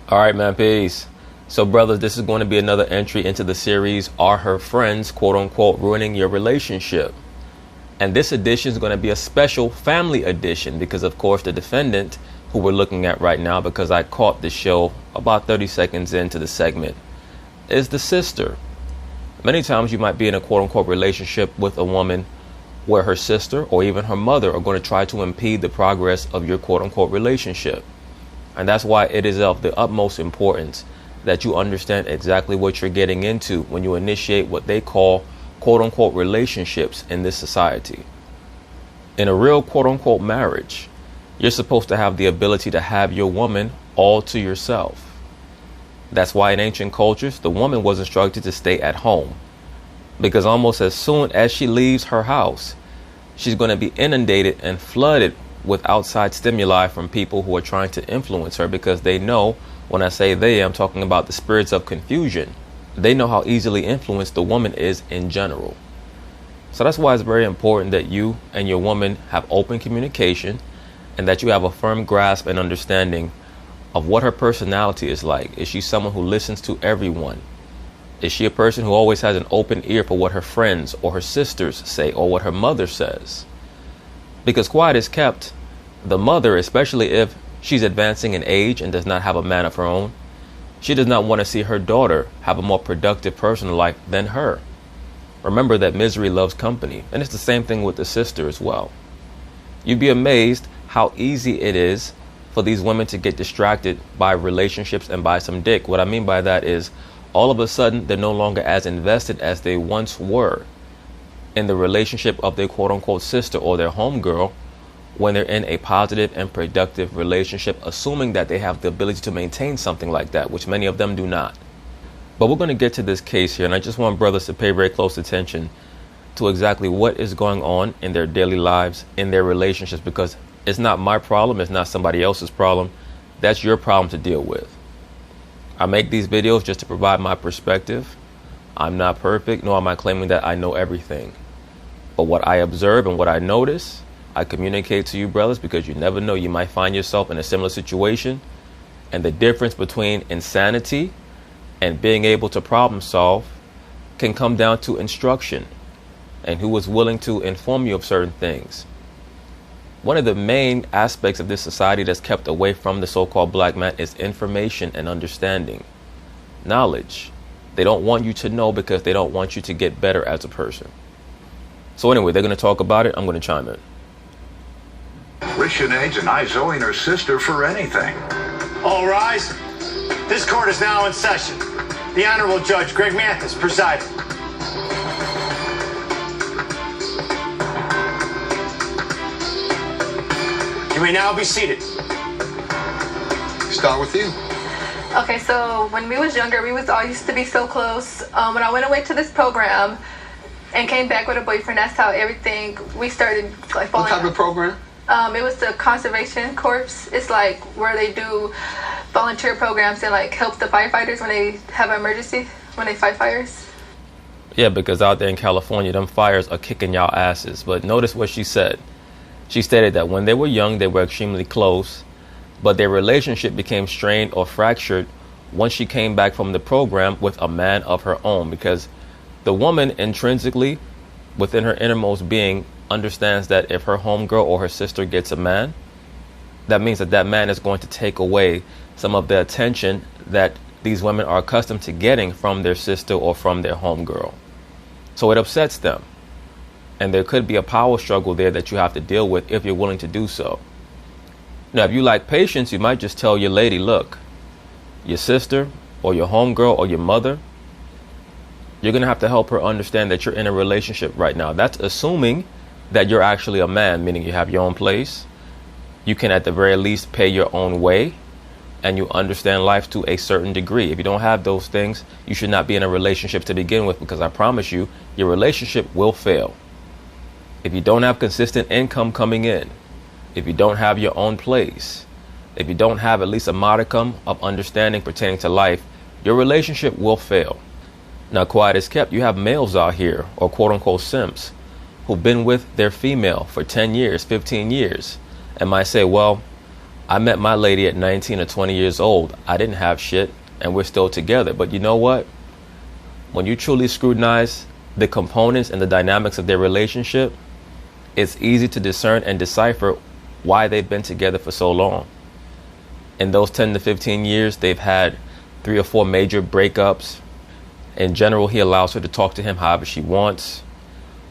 All right, man, peace. So, brothers, this is going to be another entry into the series, Are Her Friends, quote unquote, Ruining Your Relationship? And this edition is going to be a special family edition because, of course, the defendant who we're looking at right now, because I caught the show about 30 seconds into the segment, is the sister. Many times you might be in a quote unquote relationship with a woman where her sister or even her mother are going to try to impede the progress of your quote unquote relationship. And that's why it is of the utmost importance that you understand exactly what you're getting into when you initiate what they call quote unquote relationships in this society. In a real quote unquote marriage, you're supposed to have the ability to have your woman all to yourself. That's why in ancient cultures, the woman was instructed to stay at home, because almost as soon as she leaves her house, she's going to be inundated and flooded with outside stimuli from people who are trying to influence her, because they know, when I say they, I'm talking about the spirits of confusion. They know how easily influenced the woman is in general. So that's why it's very important that you and your woman have open communication and that you have a firm grasp and understanding of what her personality is like. Is she someone who listens to everyone? Is she a person who always has an open ear for what her friends or her sisters say or what her mother says? Because quiet is kept, the mother, especially if she's advancing in age and does not have a man of her own, she does not want to see her daughter have a more productive personal life than her. Remember that misery loves company, and it's the same thing with the sister as well. You'd be amazed how easy it is for these women to get distracted by relationships and by some dick. What I mean by that is all of a sudden they're no longer as invested as they once were in the relationship of their quote unquote sister or their homegirl when they're in a positive and productive relationship, assuming that they have the ability to maintain something like that, which many of them do not. But we're going to get to this case here, and I just want brothers to pay very close attention to exactly what is going on in their daily lives, in their relationships, because it's not my problem, it's not somebody else's problem. That's your problem to deal with. I make these videos just to provide my perspective. I'm not perfect, nor am I claiming that I know everything. But what I observe and what I notice, I communicate to you, brothers, because you never know. You might find yourself in a similar situation. And the difference between insanity and being able to problem solve can come down to instruction and who is willing to inform you of certain things. One of the main aspects of this society that's kept away from the so-called black man is information and understanding. Knowledge. They don't want you to know because they don't want you to get better as a person. So anyway, they're going to talk about it. I'm going to chime in. Rishonade denies owing her sister for anything. All rise. This court is now in session. The Honorable Judge Greg Mathis presiding. You may now be seated. Start with you. Okay, so when we was younger, we was all used to be so close. When I went away to this program and came back with a boyfriend, that's how everything, we started like falling. What type of program? It was the Conservation Corps. It's like where they do volunteer programs and like help the firefighters when they have an emergency, when they fight fires. Yeah, because out there in California, them fires are kicking y'all asses. But notice what she said. She stated that when they were young, they were extremely close, but their relationship became strained or fractured once she came back from the program with a man of her own, because the woman intrinsically, within her innermost being, understands that if her homegirl or her sister gets a man, that means that that man is going to take away some of the attention that these women are accustomed to getting from their sister or from their homegirl. So it upsets them. And there could be a power struggle there that you have to deal with if you're willing to do so. Now, if you like patience, you might just tell your lady, look, your sister or your homegirl or your mother, you're going to have to help her understand that you're in a relationship right now. That's assuming that you're actually a man, meaning you have your own place. You can at the very least pay your own way and you understand life to a certain degree. If you don't have those things, you should not be in a relationship to begin with, because I promise you, your relationship will fail. If you don't have consistent income coming in, if you don't have your own place, if you don't have at least a modicum of understanding pertaining to life, your relationship will fail. Now, quiet is kept. You have males out here, or quote unquote simps, who've been with their female for 10 years, 15 years, and might say, well, I met my lady at 19 or 20 years old. I didn't have shit, and we're still together. But you know what? When you truly scrutinize the components and the dynamics of their relationship, it's easy to discern and decipher why they've been together for so long. In those 10 to 15 years, they've had 3 or 4 major breakups. In general, he allows her to talk to him however she wants.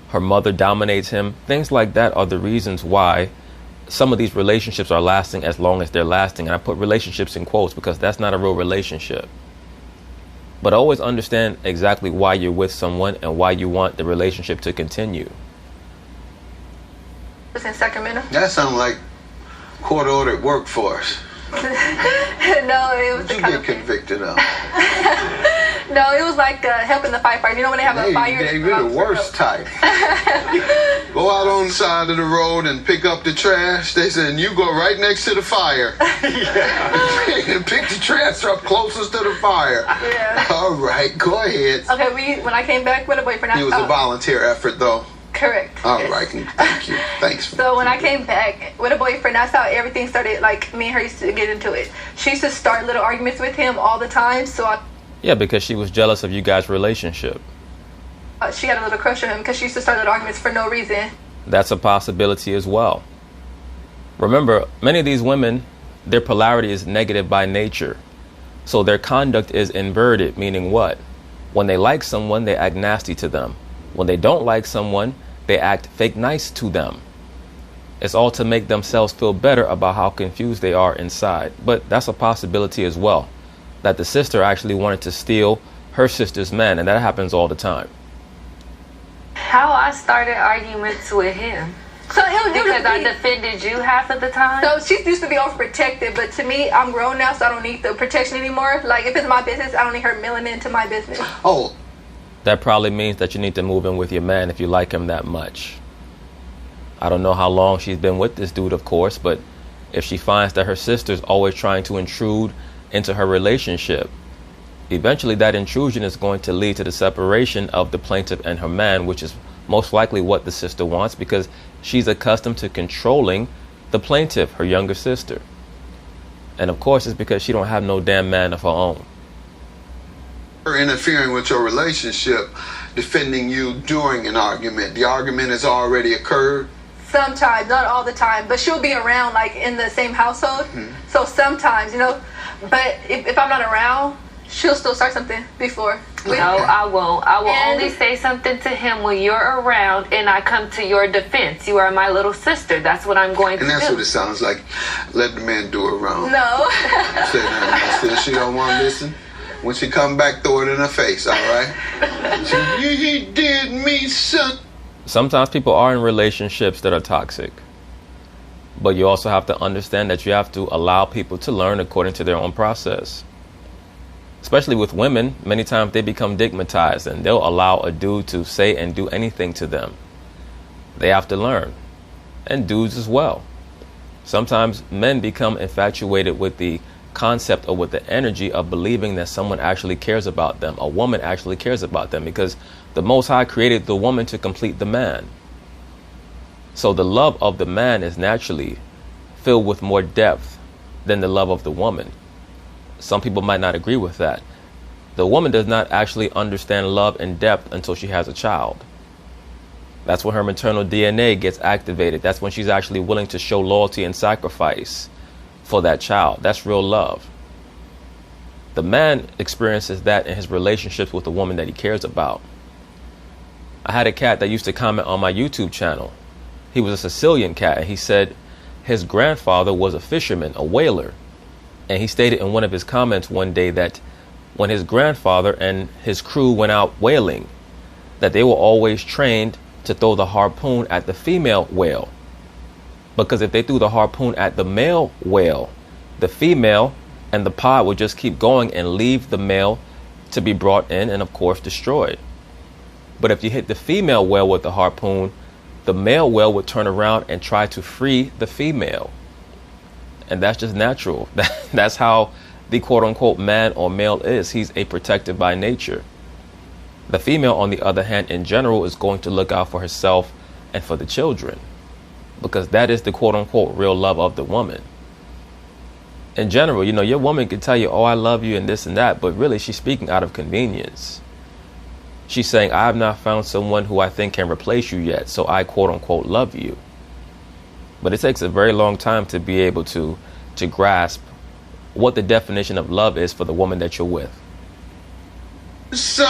Her mother dominates him. Things like that are the reasons why some of these relationships are lasting as long as they're lasting. And I put relationships in quotes because that's not a real relationship. But always understand exactly why you're with someone and why you want the relationship to continue. Was in Sacramento. That sounds like court-ordered workforce. No, it was What you get convicted of? No, it was like helping the firefighters. You know when they have a fire? You're the worst type. Go out on the side of the road and pick up the trash. They said, you go right next to the fire. And pick the trash up closest to the fire. Yeah. All right, go ahead. Okay, when I came back with a boyfriend, It was a volunteer effort, though. Correct. All right, thank you. Thanks. So when I came back with a boyfriend, that's how everything started. Like, me and her used to get into it. She used to start little arguments with him all the time. Yeah, because she was jealous of you guys' relationship. She had a little crush on him because she used to start little arguments for no reason. That's a possibility as well. Remember, many of these women, their polarity is negative by nature. So their conduct is inverted, meaning what? When they like someone, they act nasty to them. When they don't like someone, they act fake nice to them. It's all to make themselves feel better about how confused they are inside. But that's a possibility as well, that the sister actually wanted to steal her sister's man, and that happens all the time. How I started arguments with him. So Because I defended you half of the time. So she used to be overprotective, but to me, I'm grown now, so I don't need the protection anymore. Like, if it's my business, I don't need her milling into my business. Oh. That probably means that you need to move in with your man if you like him that much. I don't know how long she's been with this dude, of course, but if she finds that her sister's always trying to intrude into her relationship, eventually that intrusion is going to lead to the separation of the plaintiff and her man, which is most likely what the sister wants because she's accustomed to controlling the plaintiff, her younger sister. And of course, it's because she don't have no damn man of her own. Her interfering with your relationship, defending you during an argument. The argument has already occurred. Sometimes, not all the time, but she'll be around, like, in the same household. So sometimes, but if I'm not around, she'll still start something before. No, I won't. I will only say something to him when you're around and I come to your defense. You are my little sister. That's what I'm going to do. And that's what it sounds like. Let the man do it wrong. No. Say that. Still, she don't want to listen. When she come back, throw it in her face, all right? He did me, son. Sometimes people are in relationships that are toxic. But you also have to understand that you have to allow people to learn according to their own process. Especially with women, many times they become digmatized and they'll allow a dude to say and do anything to them. They have to learn. And dudes as well. Sometimes men become infatuated with the concept or with the energy of believing that someone actually cares about them, a woman actually cares about them, because the Most High created the woman to complete the man. So the love of the man is naturally filled with more depth than the love of the woman. Some people might not agree with that. The woman does not actually understand love in depth until she has a child. That's when her maternal DNA gets activated. That's when she's actually willing to show loyalty and sacrifice for that child. That's real love. The man experiences that in his relationships with the woman that he cares about. I had a cat that used to comment on my YouTube channel. He was a Sicilian cat, and he said his grandfather was a fisherman, a whaler. And he stated in one of his comments one day that when his grandfather and his crew went out whaling, that they were always trained to throw the harpoon at the female whale. Because if they threw the harpoon at the male whale, the female and the pod would just keep going and leave the male to be brought in and, of course, destroyed. But if you hit the female whale with the harpoon, the male whale would turn around and try to free the female. And that's just natural. That's how the quote-unquote man or male is. He's a protector by nature. The female, on the other hand, in general, is going to look out for herself and for the children, because that is the quote-unquote real love of the woman. in general, you know, your woman can tell you, oh, I love you and this and that, but really she's speaking out of convenience. She's saying, I have not found someone who I think can replace you yet, so I quote unquote love you. But it takes a very long time to be able to grasp what the definition of love is for the woman that you're with. So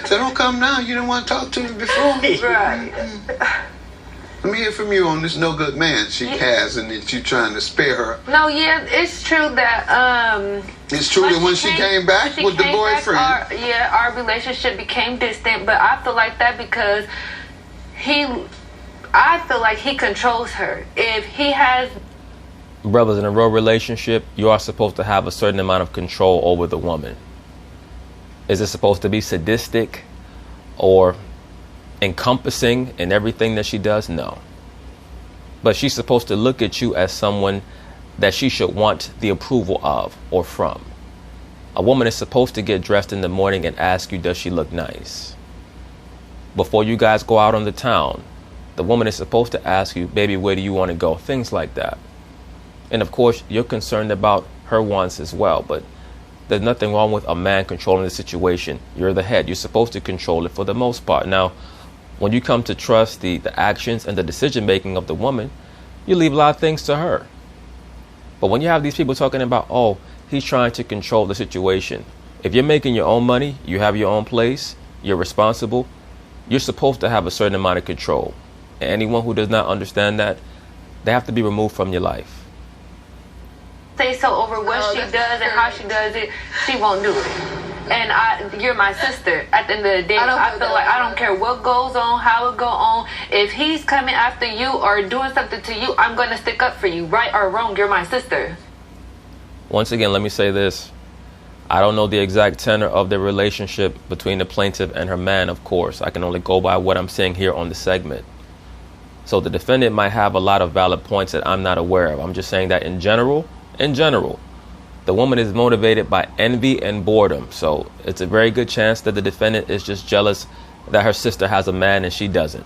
don't come now. You didn't want to talk to me before. Right. Let me hear from you on this no good man she has and that you trying to spare her. No, yeah, it's true that It's true that when she came back with the boyfriend. Our relationship became distant, but I feel like that because I feel like he controls her. If he has... Brothers, in a real relationship, you are supposed to have a certain amount of control over the woman. Is it supposed to be sadistic or encompassing in everything that she does? No. But she's supposed to look at you as someone that she should want the approval of or from. A woman is supposed to get dressed in the morning and ask you, does she look nice? Before you guys go out on the town, the woman is supposed to ask you, baby, where do you want to go? Things like that. And of course, you're concerned about her wants as well, but there's nothing wrong with a man controlling the situation. You're the head. You're supposed to control it for the most part. Now, when you come to trust the actions and the decision making of the woman, you leave a lot of things to her. But when you have these people talking about, oh, he's trying to control the situation. If you're making your own money, you have your own place, you're responsible, you're supposed to have a certain amount of control. And anyone who does not understand that, they have to be removed from your life. Say so over what she does and how she does it, she won't do it. And you're my sister. At the end of the day, I feel like I don't care what goes on, how it go on. If he's coming after you or doing something to you, I'm going to stick up for you. Right or wrong, you're my sister. Once again, let me say this. I don't know the exact tenor of the relationship between the plaintiff and her man, of course. I can only go by what I'm seeing here on the segment. So the defendant might have a lot of valid points that I'm not aware of. I'm just saying that in general, the woman is motivated by envy and boredom. So it's a very good chance that the defendant is just jealous that her sister has a man and she doesn't.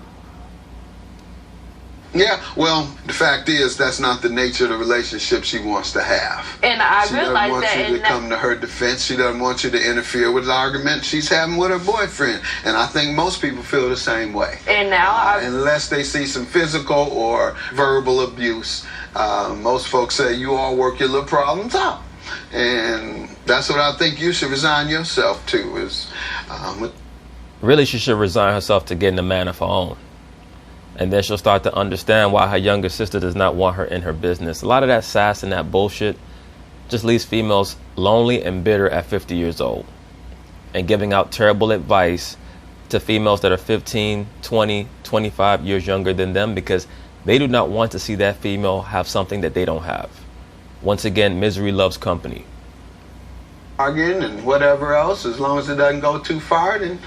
Yeah, well, the fact is that's not the nature of the relationship she wants to have. And I she realize doesn't that. want you to come to her defense. She doesn't want you to interfere with the argument she's having with her boyfriend. And I think most people feel the same way. And now, unless they see some physical or verbal abuse, most folks say you all work your little problems out. And that's what I think you should resign yourself to. Really, she should resign herself to getting a man of her own. And then she'll start to understand why her younger sister does not want her in her business. A lot of that sass and that bullshit just leaves females lonely and bitter at 50 years old. And giving out terrible advice to females that are 15, 20, 25 years younger than them because they do not want to see that female have something that they don't have. Once again, misery loves company. Arguing and whatever else, as long as it doesn't go too far, then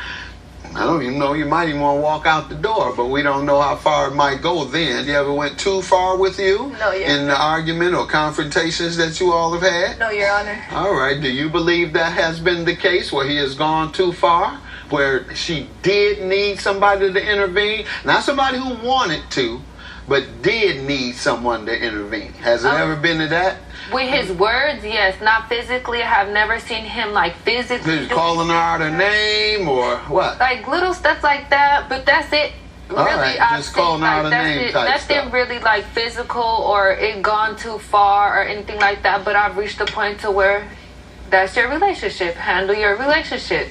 I don't even know, you might even want to walk out the door, but we don't know how far it might go then. You ever went too far with you? No, Your in the argument or confrontations that you all have had? No, Your Honor. All right. Do you believe that has been the case where he has gone too far, where she did need somebody to intervene? Not somebody who wanted to, but did need someone to intervene. Has it ever been to that? With his words, yes. Not physically. I have never seen him like physically. He's calling her out her name or what? Like little stuff like that, but that's it. All right, just calling out a name type Nothing stuff. really like physical or it gone too far or anything like that. But I've reached a point to where that's your relationship. Handle your relationship.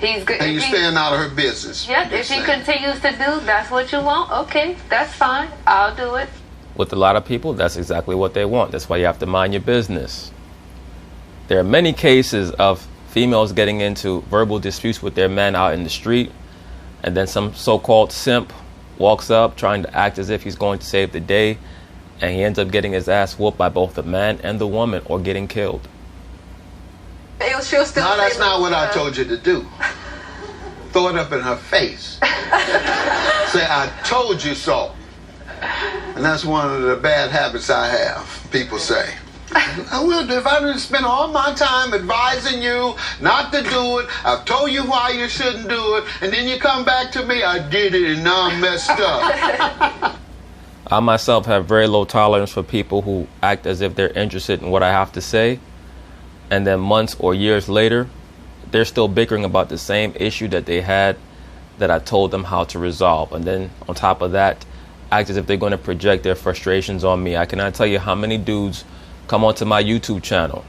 He's good. And you're staying out of her business. Yep. If he continues to do, that's what you want. Okay, that's fine. I'll do it. With a lot of people, that's exactly what they want. That's why you have to mind your business. There are many cases of females getting into verbal disputes with their men out in the street, and then some so-called simp walks up trying to act as if he's going to save the day, and he ends up getting his ass whooped by both the man and the woman or getting killed. She'll still No, that's not what I told you to do. Throw it up in her face. Say, I told you so. And that's one of the bad habits I have, people say. I will do. If I didn't spend all my time advising you not to do it, I've told you why you shouldn't do it, and then you come back to me, I did it and now I'm messed up. I myself have very low tolerance for people who act as if they're interested in what I have to say, and then months or years later, they're still bickering about the same issue that they had that I told them how to resolve. And then on top of that, act as if they're going to project their frustrations on me. I cannot tell you how many dudes come onto my YouTube channel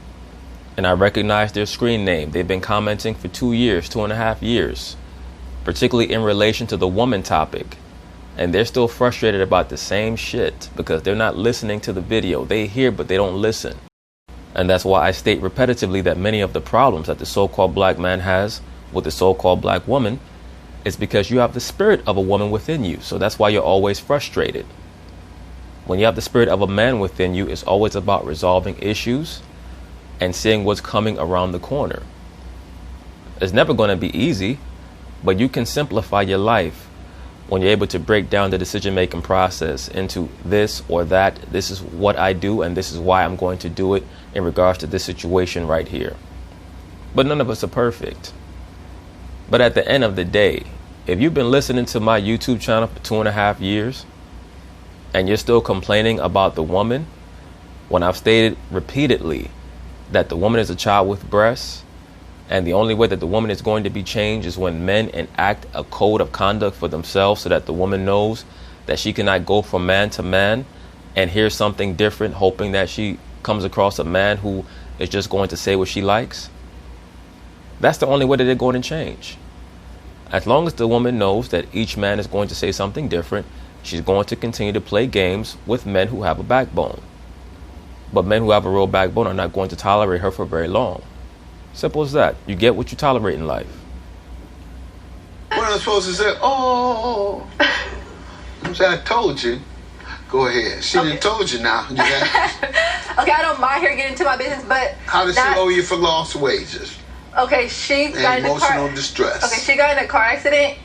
and I recognize their screen name. They've been commenting for 2 years, 2.5 years, particularly in relation to the woman topic. And they're still frustrated about the same shit because they're not listening to the video. They hear, but they don't listen. And that's why I state repetitively that many of the problems that the so-called black man has with the so-called black woman is because you have the spirit of a woman within you. So that's why you're always frustrated. When you have the spirit of a man within you, it's always about resolving issues and seeing what's coming around the corner. It's never going to be easy, but you can simplify your life when you're able to break down the decision-making process into this or that. This is what I do, and this is why I'm going to do it in regards to this situation right here. But none of us are perfect. But at the end of the day, if you've been listening to my YouTube channel for 2.5 years and you're still complaining about the woman, when I've stated repeatedly that the woman is a child with breasts, and the only way that the woman is going to be changed is when men enact a code of conduct for themselves so that the woman knows that she cannot go from man to man and hear something different, hoping that she comes across a man who is just going to say what she likes. That's the only way that they're going to change. As long as the woman knows that each man is going to say something different, she's going to continue to play games with men who have a backbone. But men who have a real backbone are not going to tolerate her for very long. Simple as that. You get what you tolerate in life. What am I supposed to say? Oh, I told you. Go ahead. She done told you now. You got Okay, I don't mind her getting into my business, but how does she owe you for lost wages? Okay, she got in a car. Emotional distress. Okay, she got in a car accident,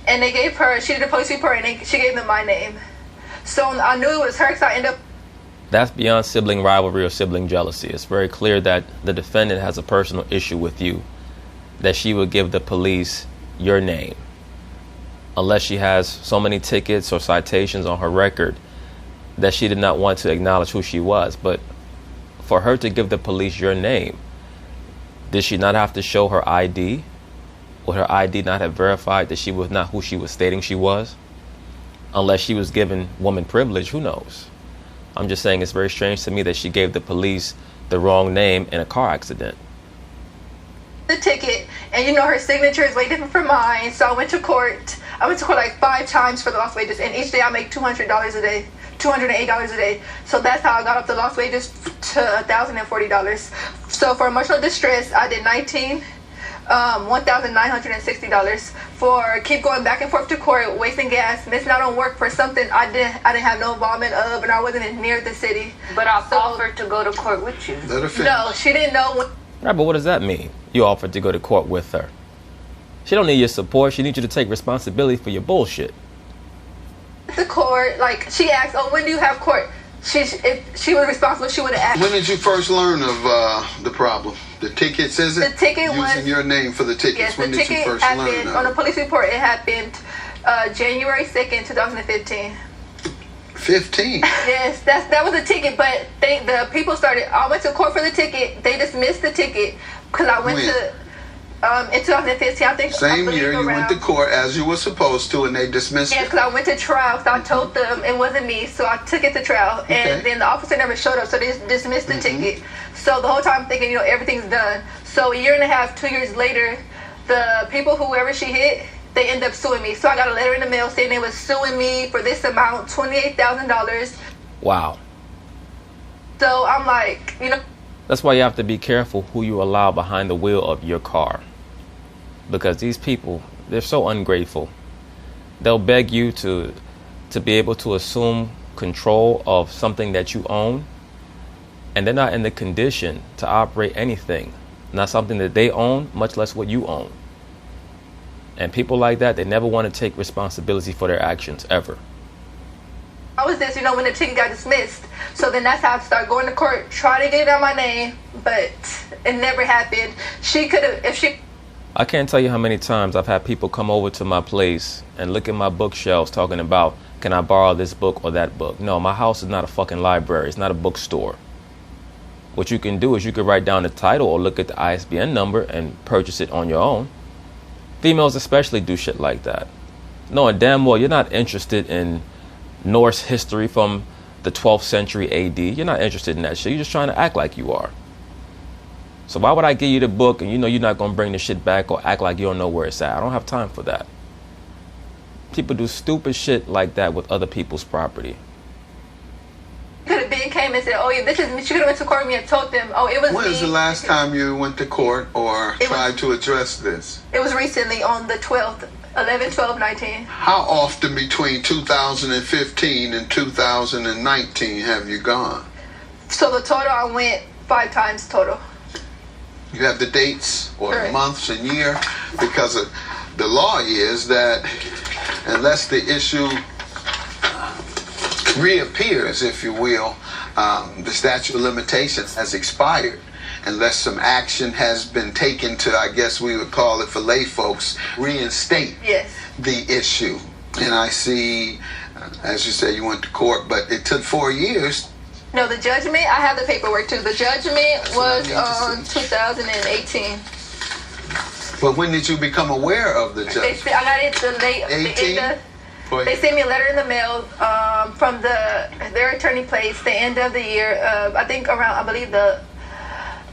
and they gave her. She did a police report, and she gave them my name. So I knew it was her, because I ended up. That's beyond sibling rivalry or sibling jealousy. It's very clear that the defendant has a personal issue with you, that she would give the police your name. Unless she has so many tickets or citations on her record that she did not want to acknowledge who she was. But for her to give the police your name, did she not have to show her ID? Would her ID not have verified that she was not who she was stating she was? Unless she was given woman privilege, who knows? I'm just saying it's very strange to me that she gave the police the wrong name in a car accident. The ticket, and her signature is way different from mine, so I went to court. I went to court like 5 times for the lost wages, and each day I make $200 a day, $208 a day. So that's how I got up the lost wages to $1,040. So for emotional distress, I did $1,960. For keep going back and forth to court, wasting gas, missing out on work for something I didn't have no involvement of, and I wasn't near the city. But I offered to go to court with you. No, she didn't know when. Right, but what does that mean? You offered to go to court with her. She don't need your support. She needs you to take responsibility for your bullshit. The court, like, she asked, "Oh, when do you have court?" If she was responsible, she would have asked. When did you first learn of the problem? The tickets, is it? The ticket using was your name for the tickets. Yes, when the did ticket you first learn happened of on a it? police report. It happened January 2nd, 2015. 15. Yes, that was a ticket, but the people started. I went to court for the ticket. They dismissed the ticket because I went to in 2015. I think same year you went to court as you were supposed to, and they dismissed it. Yes, because I went to trial. So I told them it wasn't me, so I took it to trial, and then the officer never showed up, so they dismissed the ticket. So the whole time I'm thinking, everything's done. So a year and a half, 2 years later, the people whoever she hit, they end up suing me. So I got a letter in the mail saying they was suing me for this amount, $28,000. Wow. So I'm like, That's why you have to be careful who you allow behind the wheel of your car. Because these people, they're so ungrateful. They'll beg you to be able to assume control of something that you own, and they're not in the condition to operate anything, not something that they own, much less what you own. And people like that, they never want to take responsibility for their actions, ever. I was this, when the ticket got dismissed. So then that's how I started going to court, trying to get it on my name, but it never happened. She could have, if she I can't tell you how many times I've had people come over to my place and look at my bookshelves talking about, can I borrow this book or that book? No, my house is not a fucking library. It's not a bookstore. What you can do is you can write down the title or look at the ISBN number and purchase it on your own. Females especially do shit like that. Knowing damn well you're not interested in Norse history from the 12th century AD. You're not interested in that shit. You're just trying to act like you are. So why would I give you the book and you know you're not going to bring the shit back or act like you don't know where it's at? I don't have time for that. People do stupid shit like that with other people's property. Could have been came and said, "Oh yeah, this is me." She could have went to court with me and told them, "Oh, it was me." When was the last time you went to court or tried to address this? It was recently on the 12th, 11/12/19. How often between 2015 and 2019 have you gone? So the total, I went 5 times total. You have the dates or the Correct. months and year? Because the law is that unless the issue reappears, if you will, the statute of limitations has expired unless some action has been taken to, I guess we would call it for lay folks, reinstate the issue. And I see, as you say, you went to court, but it took 4 years. No, the judgment, I have the paperwork too. The judgment was on 2018. But when did you become aware of the judgment? I got it the late, 18? They sent me a letter in the mail from their attorney place the end of the year. I think around, I believe the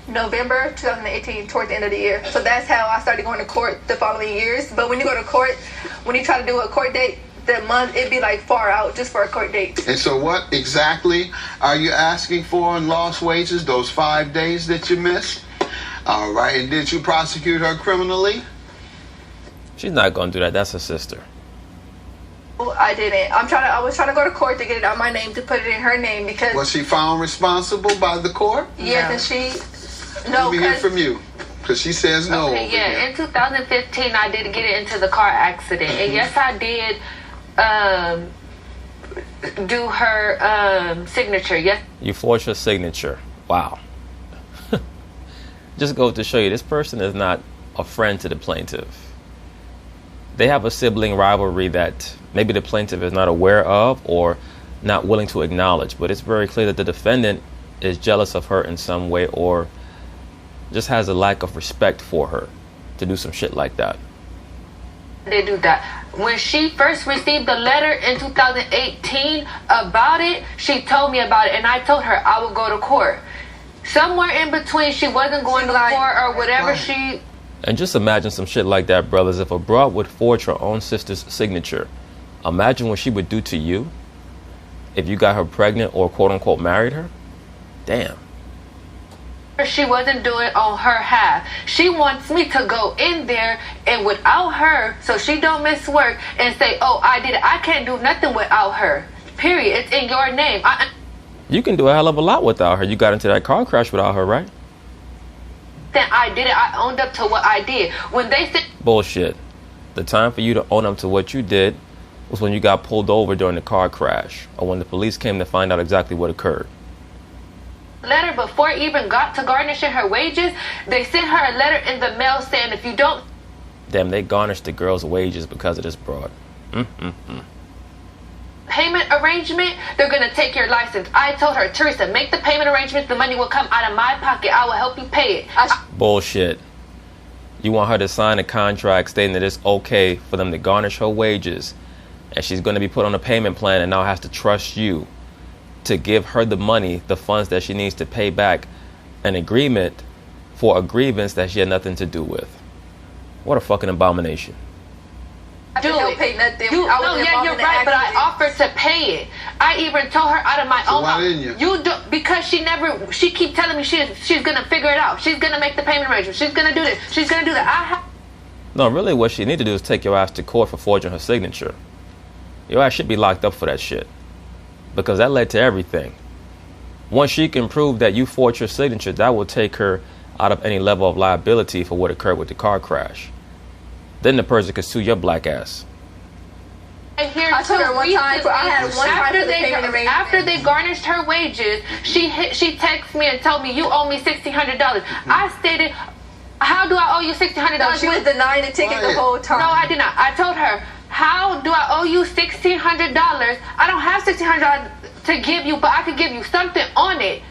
November 2018, towards the end of the year. So that's how I started going to court the following years. But when you go to court, when you try to do a court date, the month, it'd be like far out just for a court date. And so what exactly are you asking for in lost wages, those 5 days that you missed? All right, and did you prosecute her criminally? She's not going to do that. That's her sister. I didn't. I was trying to go to court to get it out my name, to put it in her name, because... Was she found responsible by the court? Yes, and she... No, let me hear from you, because she says no. Okay, yeah, in 2015, I did get into the car accident. And yes, I did do her signature. Yes. You forged her signature. Wow. Just goes to show you, this person is not a friend to the plaintiff. They have a sibling rivalry that maybe the plaintiff is not aware of or not willing to acknowledge. But it's very clear that the defendant is jealous of her in some way or just has a lack of respect for her to do some shit like that. They do that. When she first received the letter in 2018 about it, she told me about it, and I told her I would go to court. Somewhere in between, she wasn't going to court or whatever she... And just imagine some shit like that, brothers. If a broad would forge her own sister's signature, imagine what she would do to you if you got her pregnant or quote-unquote married her. Damn. She wasn't doing it on her half. She wants me to go in there and without her, so she don't miss work, and say, oh, I did it. I can't do nothing without her. Period. It's in your name. You can do a hell of a lot without her. You got into that car crash without her, right? Then I did it. I owned up to what I did. When they said... Bullshit. The time for you to own up to what you did was when you got pulled over during the car crash or when the police came to find out exactly what occurred. Letter before it even got to garnishing her wages, they sent her a letter in the mail saying if you don't... Damn, they garnished the girl's wages because of this broad. Payment arrangement, they're going to take your license. I told her, Teresa, make the payment arrangements. The money will come out of my pocket. I will help you pay it. Bullshit. You want her to sign a contract stating that it's okay for them to garnish her wages and she's going to be put on a payment plan and now has to trust you to give her the money, the funds that she needs to pay back an agreement for a grievance that she had nothing to do with. What a fucking abomination. I didn't pay nothing. You're right, but I offered to pay it. I even told her out of my own why didn't you? You do, because she keep telling me she's gonna figure it out. She's gonna make the payment arrangement. She's gonna do this. She's gonna do that. No, really what she need to do is take your ass to court for forging her signature. Your ass should be locked up for that shit. Because that led to everything. Once she can prove that you forged your signature, that will take her out of any level of liability for what occurred with the car crash. Then the person could sue your black ass. I told her one time, I had one time for the payment arrangement. After they garnished her wages, she texted me and told me, you owe me $1,600. I stated, how do I owe you $1,600? No, she was denying the ticket the whole time. No, I did not. I told her, how do I owe you $1,600? I don't have $1,600 to give you, but I could give you something on it.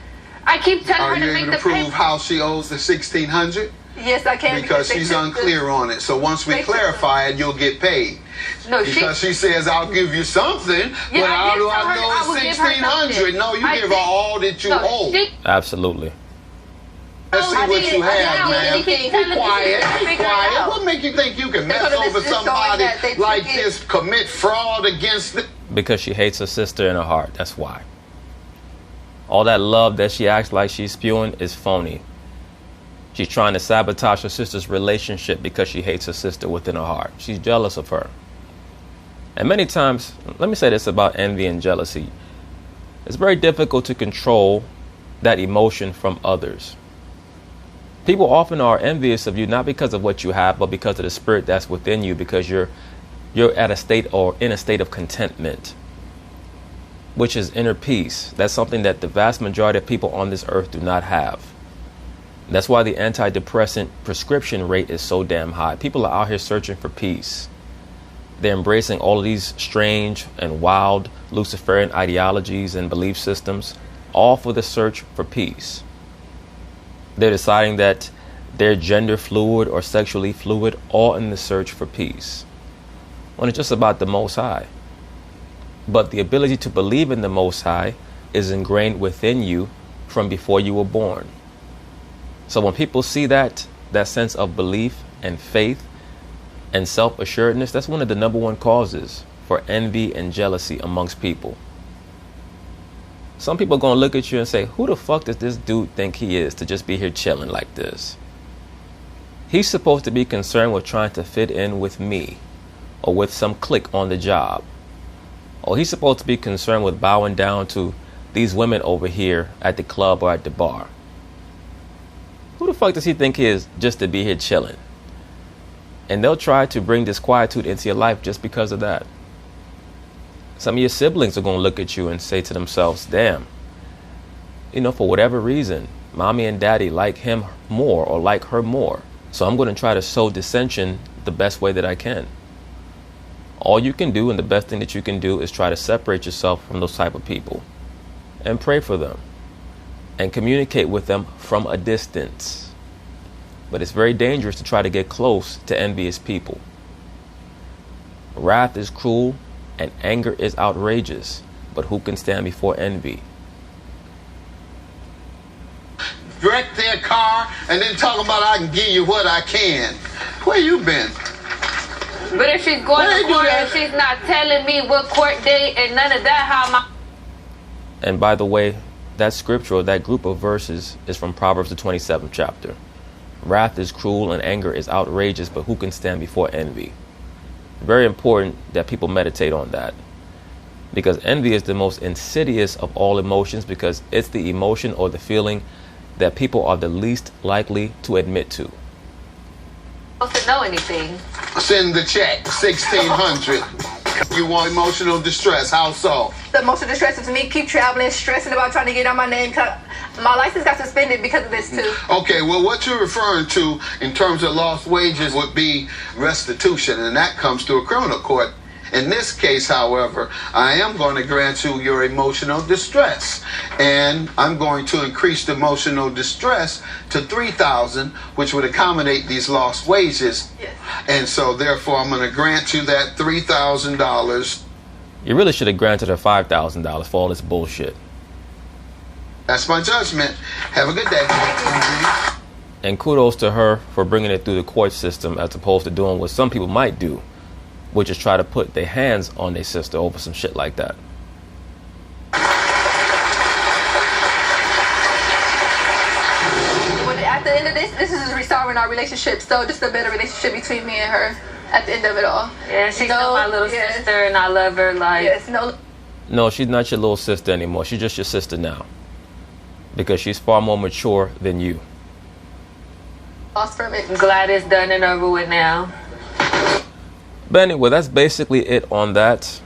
I keep telling her to make the payment. Are you able to prove how she owes the $1,600? Yes, I can. Because she's unclear on it. So once we clarify it, you'll get paid. No, because she says, I'll give you something, but how do I know it's $1,600? No, you give her all that you owe. Absolutely. Let's see what you have, man. Quiet. What make you think you can mess over somebody like this, commit fraud against them? Because she hates her sister in her heart. That's why. All that love that she acts like she's spewing is phony. She's trying to sabotage her sister's relationship because she hates her sister within her heart. She's jealous of her. And many times, let me say this about envy and jealousy. It's very difficult to control that emotion from others. People often are envious of you, not because of what you have, but because of the spirit that's within you, because you're at a state or in a state of contentment, which is inner peace. That's something that the vast majority of people on this earth do not have. That's why the antidepressant prescription rate is so damn high. People are out here searching for peace. They're embracing all of these strange and wild Luciferian ideologies and belief systems, all for the search for peace. They're deciding that they're gender fluid or sexually fluid, all in the search for peace, when it's just about the Most High. But the ability to believe in the Most High is ingrained within you from before you were born. So when people see that sense of belief and faith and self-assuredness, that's one of the number one causes for envy and jealousy amongst people. Some people are going to look at you and say, who the fuck does this dude think he is to just be here chilling like this? He's supposed to be concerned with trying to fit in with me or with some clique on the job. Or he's supposed to be concerned with bowing down to these women over here at the club or at the bar. Who the fuck does he think he is just to be here chilling? And they'll try to bring disquietude into your life just because of that. Some of your siblings are going to look at you and say to themselves, damn, for whatever reason, mommy and daddy like him more or like her more. So I'm going to try to sow dissension the best way that I can. All you can do, and the best thing that you can do, is try to separate yourself from those type of people and pray for them and communicate with them from a distance. But it's very dangerous to try to get close to envious people. Wrath is cruel and anger is outrageous, but who can stand before envy? Wreck their car and then talking about I can give you what I can. Where you been? But if she's going to court and she's not telling me what court date and none of that, how am I? And by the way, that scripture or that group of verses is from Proverbs the 27th chapter. Wrath is cruel and anger is outrageous, but who can stand before envy? Very important that people meditate on that, because envy is the most insidious of all emotions, because it's the emotion or the feeling that people are the least likely to admit to. Supposed to know anything. Send the check, $1,600. You want emotional distress? How so? The emotional distress is me keep traveling, stressing about trying to get on my name. My license got suspended because of this too. Okay, well, what you're referring to in terms of lost wages would be restitution, and that comes to a criminal court. In this case, however, I am going to grant you your emotional distress, and I'm going to increase the emotional distress to $3,000, which would accommodate these lost wages. Yes. And so, therefore, I'm going to grant you that $3,000. You really should have granted her $5,000 for all this bullshit. That's my judgment. Have a good day. And kudos to her for bringing it through the court system, as opposed to doing what some people might do, which is try to put their hands on their sister over some shit like that. At the end of this is restoring our relationship. So just a better relationship between me and her at the end of it all. Yeah, she's still my little sister, and I love her. No, she's not your little sister anymore. She's just your sister now, because she's far more mature than you. Lost from it. I'm glad it's done and over with now. But anyway, that's basically it on that.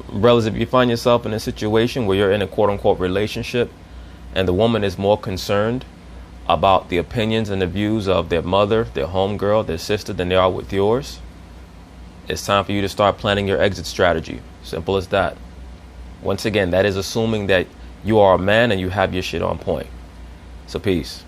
Brothers, if you find yourself in a situation where you're in a quote-unquote relationship and the woman is more concerned about the opinions and the views of their mother, their homegirl, their sister than they are with yours, it's time for you to start planning your exit strategy. Simple as that. Once again, that is assuming that you are a man and you have your shit on point. So peace.